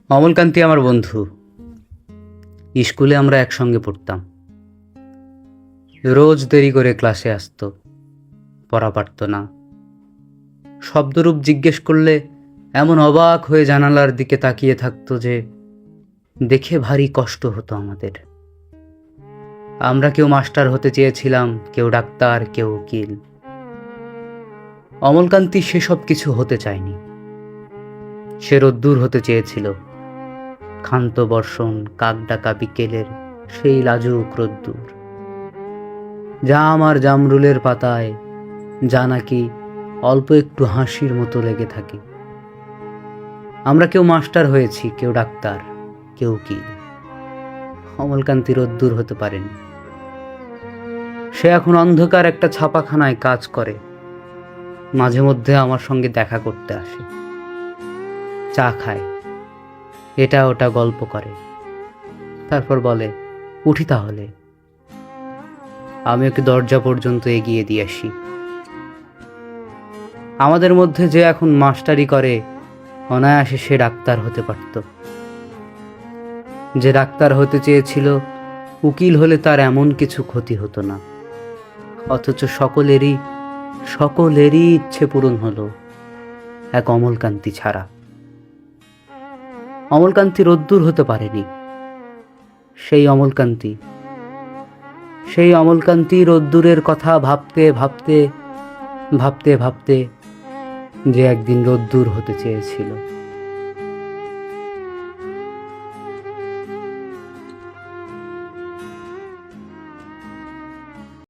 অমলকান্তি আমার বন্ধু। স্কুলে আমরা একসঙ্গে পড়তাম। রোজ দেরি করে ক্লাসে আসতো, পড়া পারত না। শব্দরূপ জিজ্ঞেস করলে এমন অবাক হয়ে জানালার দিকে তাকিয়ে থাকতো যে দেখে ভারী কষ্ট হতো আমাদের। আমরা কেউ মাস্টার হতে চেয়েছিলাম, কেউ ডাক্তার, কেউ উকিল। অমলকান্তি সেসব কিছু হতে চায়নি। সে রোদ্দুর হতে চেয়েছিল, ক্ষান্ত বর্ষণ, কাক ডাকা বিকেলের সেই লাজুক রোদ্দুর, জাম আর জামরুলের পাতায় যা নাকি অল্প একটু হাসির মতো লেগে থাকে। আমরা কেউ মাস্টার হয়েছি, কেউ ডাক্তার, কেউ উকিল। অমলকান্তি রোদ্দুর হতে পারেনি। সে এখন অন্ধকার একটা ছাপাখানায় কাজ করে। মাঝে মধ্যে আমার সঙ্গে দেখা করতে আসে, চা খায়, এটা ওটা গল্প করে, তারপর বলে উঠি তাহলে। আমি ওকে দরজা পর্যন্ত এগিয়ে দিয়ে আসি। আমাদের মধ্যে যে এখন মাস্টারি করে, অনায়াসে সে ডাক্তার হতে পারত। যে ডাক্তার হতে চেয়েছিল, উকিল হলে তার এমন কিছু ক্ষতি হতো না। অথচ সকলেরই ইচ্ছে পূরণ হলো, এক অমলকান্তি ছাড়া। অমলকান্তি রোদ্দুর হতে পারেনি। সেই অমলকান্তি রোদ্দুরের কথা ভাবতে ভাবতে ভাবতে ভাবতে যে একদিন রোদ্দুর হতে চেয়েছিল।